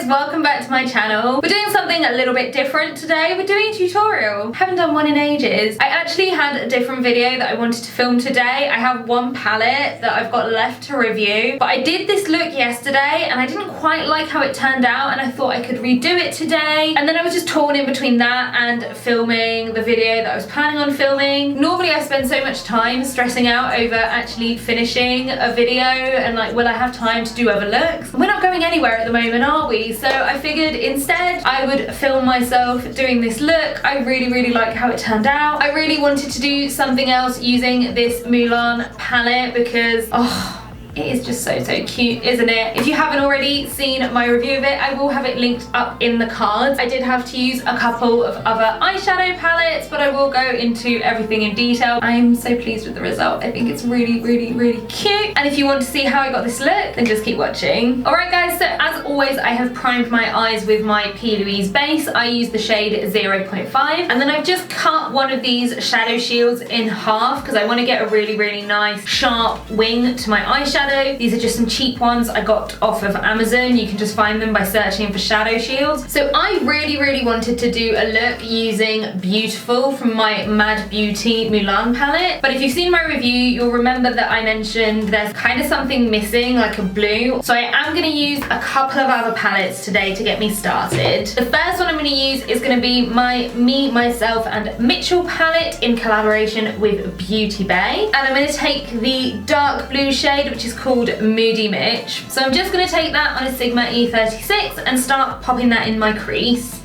welcome back to my channel. We're doing something a little bit different today. We're doing a tutorial. Haven't done one in ages. I actually had a different video that I wanted to film today. I have one palette that I've got left to review, but I did this look yesterday and I didn't quite like how it turned out, and I thought I could redo it today. And then I was just torn in between that and filming the video that I was planning on filming. Normally I spend so much time stressing out over actually finishing a video and like, will I have time to do other looks? We're not going anywhere at the moment, are we? So I figured instead I would film myself doing this look. I really like how it turned out. I really wanted to do something else using this Mulan palette because, oh, it is just so cute, isn't it? If you haven't already seen my review of it, I will have it linked up in the cards. I did have to use a couple of other eyeshadow palettes, but I will go into everything in detail. I'm so pleased with the result. I think it's really cute. And if you want to see how I got this look, then just keep watching. Alright guys, so as always, I have primed my eyes with my PLouise base. I use the shade 0.5, and then I've just cut one of these shadow shields in half because I want to get a really nice sharp wing to my eyeshadow. These are just some cheap ones I got off of Amazon. You can just find them by searching for shadow shields. So I really wanted to do a look using Beautiful from my Mad Beauty Mulan palette. But if you've seen my review, you'll remember that I mentioned there's kind of something missing, like a blue. So I am going to use a couple of other palettes today to get me started. The first one I'm going to use is going to be my Me, Myself and Mmmmitchell palette in collaboration with Beauty Bay. And I'm going to take the dark blue shade, which is called Moody Mitch. So I'm just going to take that on a Sigma E36 and start popping that in my crease.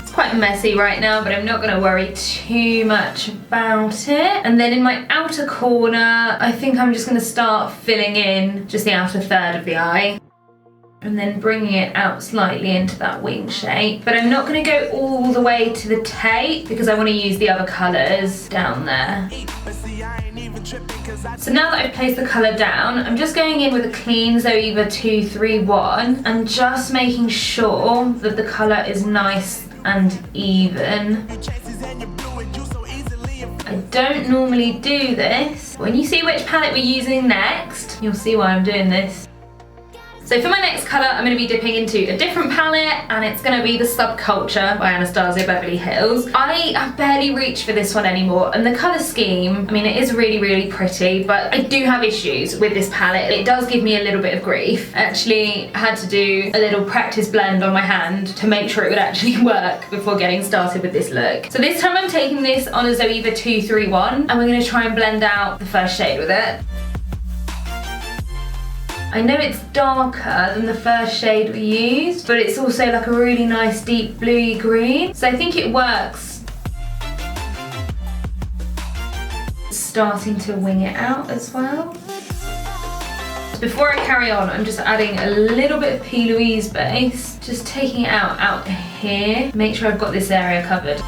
It's quite messy right now, but I'm not going to worry too much about it. And then in my outer corner, I think I'm just going to start filling in just the outer third of the eye, and then bringing it out slightly into that wing shape. But I'm not going to go all the way to the tape because I want to use the other colours down there. So now that I've placed the colour down, I'm just going in with a clean Zoeva 231 and just making sure that the colour is nice and even. I don't normally do this. When you see which palette we're using next, you'll see why I'm doing this. So for my next colour, I'm going to be dipping into a different palette, and it's going to be the Subculture by Anastasia Beverly Hills. I have barely reached for this one anymore, and the colour scheme, I mean, it is really pretty, but I do have issues with this palette. It does give me a little bit of grief. I actually had to do a little practice blend on my hand to make sure it would actually work before getting started with this look. So this time I'm taking this on a Zoeva 231, and we're going to try and blend out the first shade with it. I know it's darker than the first shade we used, but it's also like a really nice deep bluey green, so I think it works. Starting to wing it out as well. Before I carry on, I'm just adding a little bit of PLouise base, just taking it out here. Make sure I've got this area covered.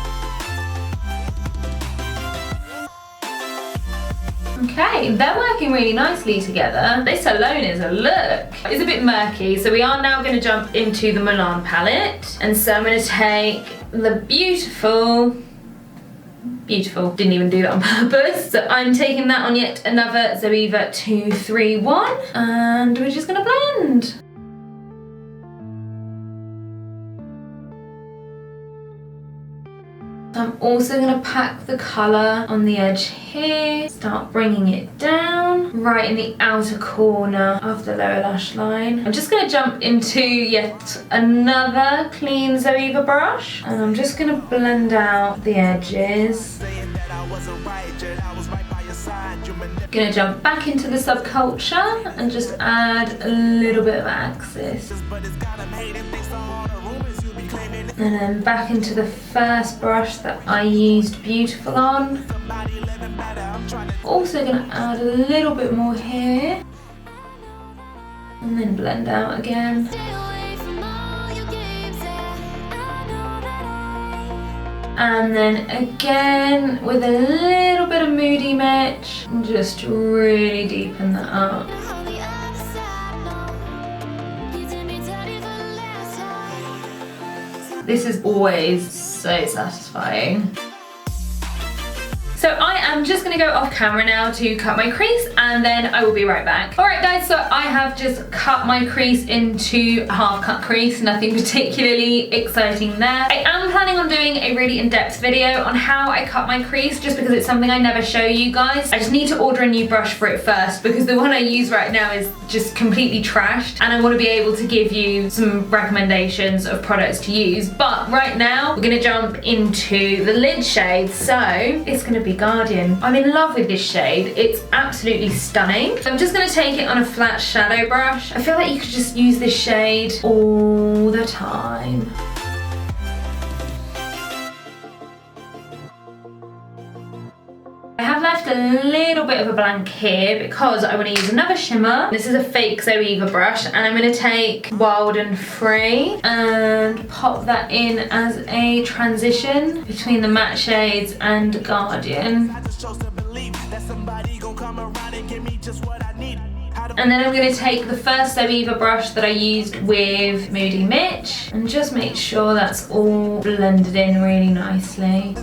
Okay, they're working really nicely together. This alone is a look. It's a bit murky, so we are now going to jump into the Mulan palette. And so I'm going to take the Beautiful, didn't even do that on purpose. So I'm taking that on yet another Zoeva 231, and we're just going to blend. I'm also going to pack the colour on the edge here, start bringing it down right in the outer corner of the lower lash line. I'm just going to jump into yet another clean Zoeva brush, and I'm just going to blend out the edges. Going to jump back into the Subculture and just add a little bit of axis. And then back into the first brush that I used Beautiful on. Also going to add a little bit more here. And then blend out again. And then again with a little bit of Moody Mitch, and just really deepen that up. This is always so satisfying. So I am just gonna go off camera now to cut my crease, and then I will be right back. Alright guys, so I have just cut my crease into a half cut crease, nothing particularly exciting there. I am planning on doing a really in-depth video on how I cut my crease, just because it's something I never show you guys. I just need to order a new brush for it first, because the one I use right now is just completely trashed, and I want to be able to give you some recommendations of products to use. But right now we're gonna jump into the lid shade, so it's gonna be Guardian. I'm in love with this shade. It's absolutely stunning. So I'm just gonna take it on a flat shadow brush. I feel like you could just use this shade all the time. I have left a little bit of a blank here because I want to use another shimmer. This is a fake Zoeva brush, and I'm going to take Wild and Free and pop that in as a transition between the matte shades and Guardian. And then I'm going to take the first Zoeva brush that I used with Moody Mitch and just make sure that's all blended in really nicely.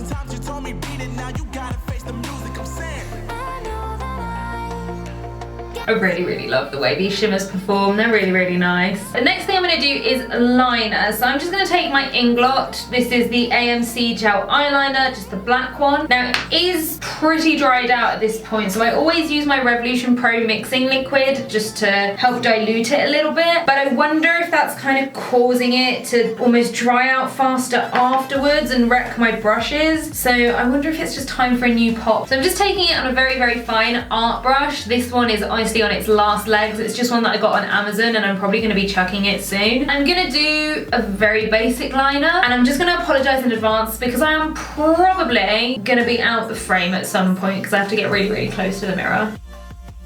I really love the way these shimmers perform. They're really nice. The next thing I'm going to do is liner. So I'm just going to take my Inglot. This is the AMC gel eyeliner, just the black one. Now it is pretty dried out at this point, so I always use my Revolution Pro mixing liquid just to help dilute it a little bit. But I wonder if that's kind of causing it to almost dry out faster afterwards and wreck my brushes. So I wonder if it's just time for a new pop. So I'm just taking it on a very fine art brush. This one is honestly on its last legs. It's just one that I got on Amazon, and I'm probably going to be chucking it soon. I'm going to do a very basic liner, and I'm just going to apologise in advance because I am probably going to be out the frame at some point because I have to get really close to the mirror.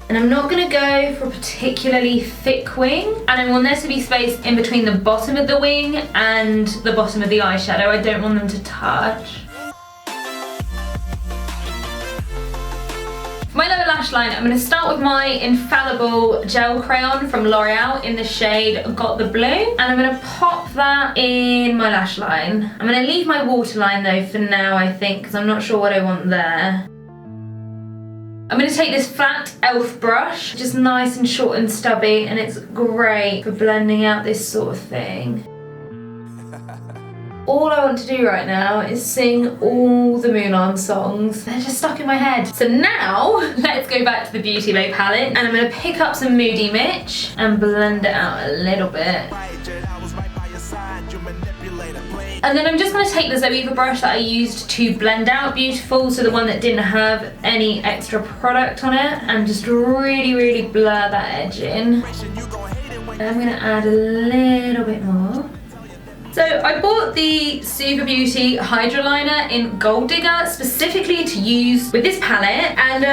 And I'm not going to go for a particularly thick wing, and I want there to be space in between the bottom of the wing and the bottom of the eyeshadow. I don't want them to touch. For my lower lash line, I'm going to start with my infallible gel crayon from L'Oreal in the shade Got the Blue, and I'm going to pop that in my lash line. I'm going to leave my waterline though for now, I think, because I'm not sure what I want there. I'm going to take this flat e.l.f. brush, just nice and short and stubby, and it's great for blending out this sort of thing. All I want to do right now is sing all the Mulan songs. They're just stuck in my head. So now, let's go back to the Beauty Bay palette, and I'm going to pick up some Moody Mitch and blend it out a little bit. And then I'm just going to take the Zoeva brush that I used to blend out Beautiful, so the one that didn't have any extra product on it, and just really blur that edge in. And I'm going to add a little bit more. So I bought the Suva Beauty Hydra liner in Gold Digger specifically to use with this palette, and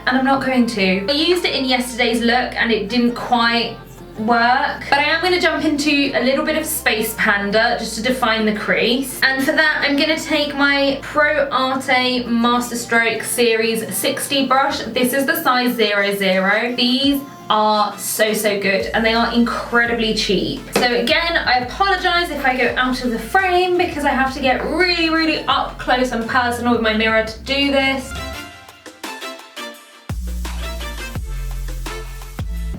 I'm not going to. I used it in yesterday's look and it didn't quite work, but I am going to jump into a little bit of Space Panda just to define the crease, and for that I'm going to take my Pro Arte Masterstroke Series 60 brush. This is the size 00. These are so good, and they are incredibly cheap. So again, I apologise if I go out of the frame because I have to get really up close and personal with my mirror to do this.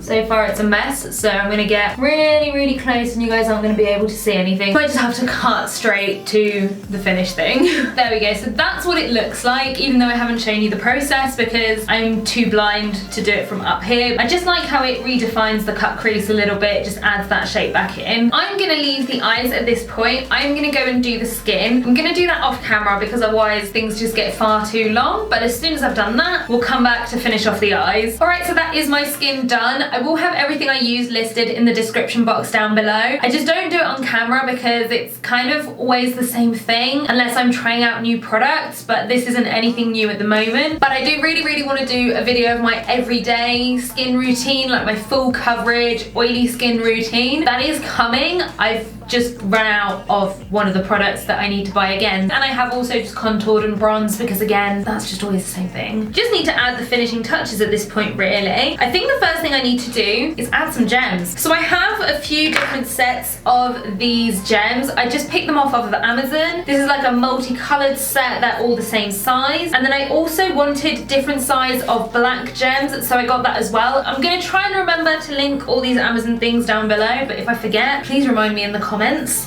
So far it's a mess, so I'm gonna get really close and you guys aren't gonna be able to see anything. So I just have to cut straight to the finished thing. There we go, so that's what it looks like, even though I haven't shown you the process because I'm too blind to do it from up here. I just like how it redefines the cut crease a little bit, just adds that shape back in. I'm gonna leave the eyes at this point. I'm gonna go and do the skin. I'm gonna do that off camera because otherwise things just get far too long, but as soon as I've done that, we'll come back to finish off the eyes. Alright, so that is my skin done. I will have everything I use listed in the description box down below. I just don't do it on camera because it's kind of always the same thing unless I'm trying out new products, but this isn't anything new at the moment. But I do really want to do a video of my everyday skin routine, like my full coverage oily skin routine. That is coming. I've just ran out of one of the products that I need to buy again. And I have also just contoured and bronzed because again, that's just always the same thing. Just need to add the finishing touches at this point really. I think the first thing I need to do is add some gems. So I have a few different sets of these gems. I just picked them off of Amazon. This is like a multicolored set, they're all the same size. And then I also wanted different size of black gems, so I got that as well. I'm gonna try and remember to link all these Amazon things down below, but if I forget, please remind me in the comments.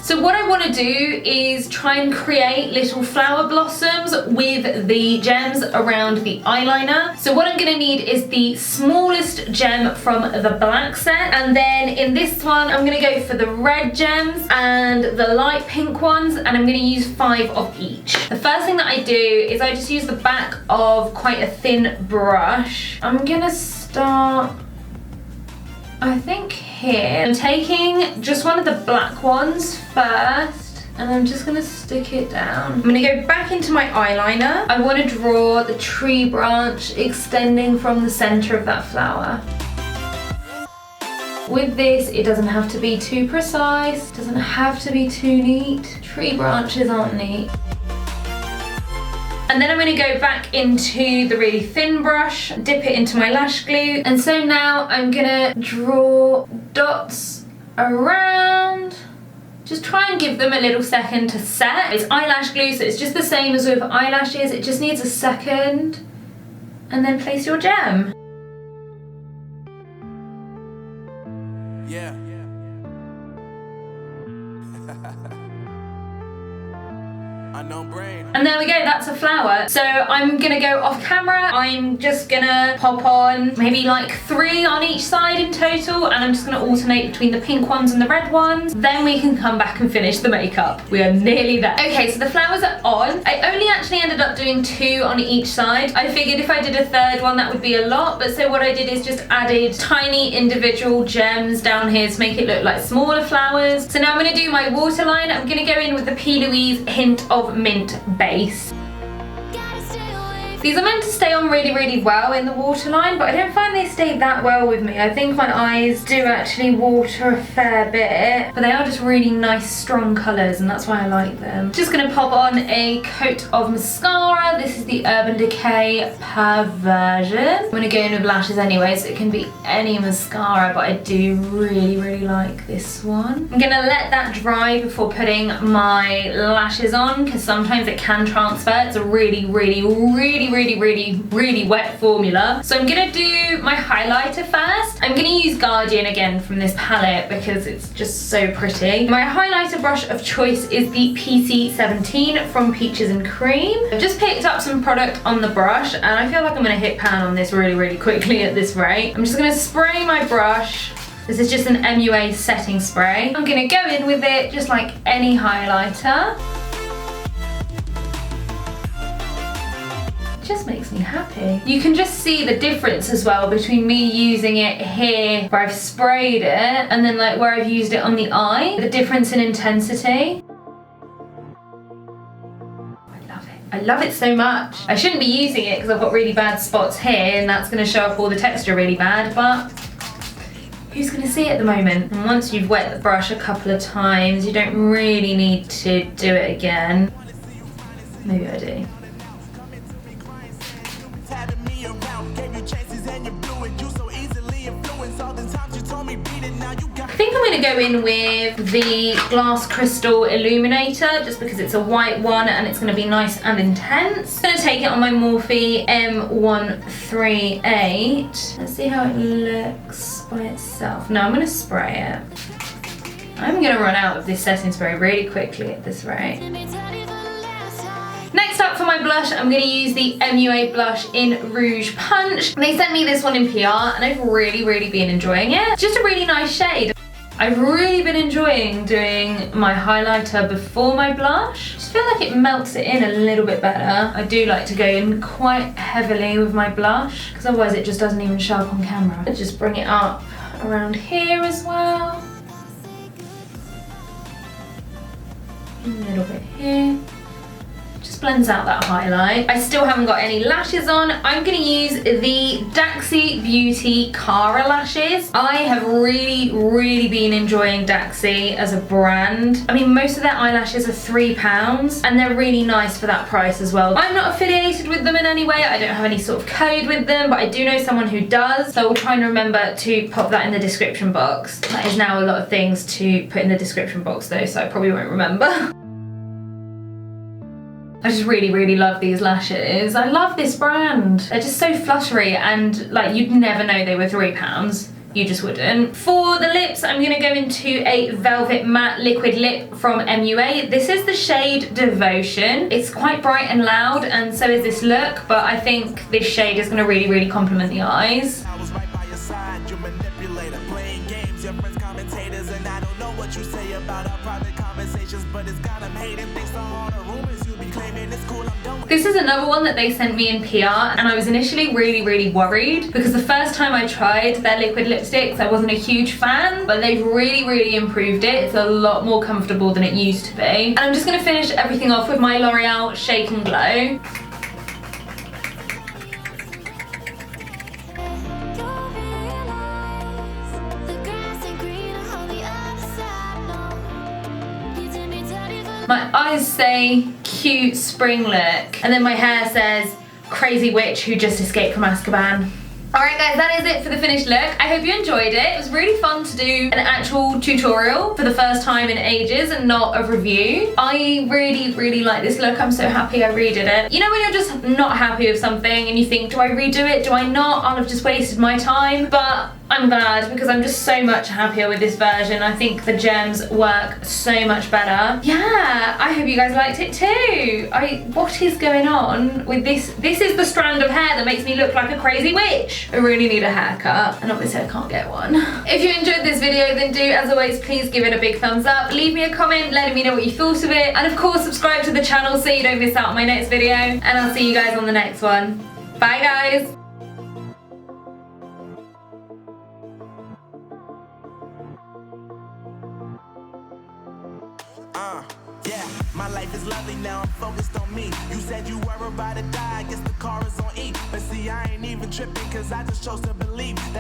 So what I want to do is try and create little flower blossoms with the gems around the eyeliner. So what I'm going to need is the smallest gem from the black set, and then in this one I'm going to go for the red gems and the light pink ones, and I'm going to use 5 of each. The first thing that I do is I just use the back of quite a thin brush. I'm going to start, I think here. I'm taking just one of the black ones first, and I'm just gonna stick it down. I'm gonna go back into my eyeliner. I want to draw the tree branch extending from the center of that flower. With this, it doesn't have to be too precise, it doesn't have to be too neat. Tree branches aren't neat. And then I'm going to go back into the really thin brush, dip it into my lash glue. And so now I'm going to draw dots around. Just try and give them a little second to set. It's eyelash glue, so it's just the same as with eyelashes. It just needs a second. And then place your gem. Yeah. And there we go, that's a flower. So I'm gonna go off camera. I'm just gonna pop on maybe like 3 on each side in total, and I'm just gonna alternate between the pink ones and the red ones. Then we can come back and finish the makeup. We are nearly there. Okay, so the flowers are on. I only actually ended up doing 2 on each side. I figured if I did a third one that would be a lot, but so what I did is just added tiny individual gems down here to make it look like smaller flowers. So now I'm gonna do my waterline. I'm gonna go in with the PLouise Hint of Mint base. These are meant to stay on really, really well in the waterline, but I don't find they stay that well with me. I think my eyes do actually water a fair bit, but they are just really nice, strong colours, and that's why I like them. Just gonna pop on a coat of mascara. This is the Urban Decay Perversion. I'm gonna go in with lashes anyway, so it can be any mascara, but I do really, really like this one. I'm gonna let that dry before putting my lashes on, because sometimes it can transfer. It's a really, really, really, really wet formula. So I'm gonna do my highlighter first. I'm gonna use Guardian again from this palette because it's just so pretty. My highlighter brush of choice is the PC17 from Peaches and Cream. I've just picked up some product on the brush, and I feel like I'm gonna hit pan on this really, really quickly at this rate. I'm just gonna spray my brush. This is just an MUA setting spray. I'm gonna go in with it just like any highlighter. Just makes me happy. You can just see the difference as well between me using it here where I've sprayed it and then like where I've used it on the eye. The difference in intensity. I love it so much. I shouldn't be using it because I've got really bad spots here and that's going to show up all the texture really bad, but who's going to see it at the moment? And once you've wet the brush a couple of times, you don't really need to do it again. Maybe I do. I think I'm going to go in with the Glass Crystal Illuminator just because it's a white one and it's going to be nice and intense. I'm going to take it on my Morphe M138. Let's see how it looks by itself. No, I'm going to spray it. I'm going to run out of this setting spray really quickly at this rate. Next up for my blush, I'm going to use the MUA blush in Rouge Punch. They sent me this one in PR and I've really, really been enjoying it. It's just a really nice shade. I've really been enjoying doing my highlighter before my blush. I just feel like it melts it in a little bit better. I do like to go in quite heavily with my blush because otherwise it just doesn't even show up on camera. I just bring it up around here as well. A little bit here. just blends out that highlight. I still haven't got any lashes on. I'm gonna use the Daxi Beauty Cara lashes. I have really been enjoying Daxi as a brand. I mean, most of their eyelashes are £3 and they're really nice for that price as well. I'm not affiliated with them in any way. I don't have any sort of code with them, but I do know someone who does. So I will try and remember to pop that in the description box. That is now a lot of things to put in the description box though, so I probably won't remember. I just really love these lashes. I love this brand. They're just so fluttery and like you'd never know they were £3. You just wouldn't. For the lips, I'm gonna go into a Velvet Matte Liquid Lip from MUA. This is the shade Devotion. It's quite bright and loud, and so is this look, but I think this shade is gonna really complement the eyes. I was right by your side, you manipulator, playing games, your friends commentators, and I don't know what you say about our private conversations, but it's got them hating thanks to all the rumors you be claiming. It's cool, I'm done. This is another one that they sent me in PR, and I was initially really worried because the first time I tried their liquid lipsticks, I wasn't a huge fan, but they've really improved it. It's a lot more comfortable than it used to be. And I'm just gonna finish everything off with my L'Oreal Shake and Glow. My eyes say cute spring look, and then my hair says crazy witch who just escaped from Azkaban. Alright guys, that is it for the finished look. I hope you enjoyed it. It was really fun to do an actual tutorial for the first time in ages and not a review. I really like this look. I'm so happy I redid it. You know when you're just not happy with something and you think, do I redo it? Do I not? I'll have just wasted my time. But I'm glad because I'm just so much happier with this version. I think the gems work so much better. Yeah, I hope you guys liked it too. What is going on with this? This is the strand of hair that makes me look like a crazy witch. I really need a haircut, and obviously I can't get one. If you enjoyed this video, then do, as always, please give it a big thumbs up. Leave me a comment letting me know what you thought of it, and of course subscribe to the channel so you don't miss out on my next video, and I'll see you guys on the next one. Bye guys! Yeah, my life is lovely now, I'm focused on me. You said you were about to die, I guess the car is on E. But see, I ain't even tripping, cause I just chose to believe that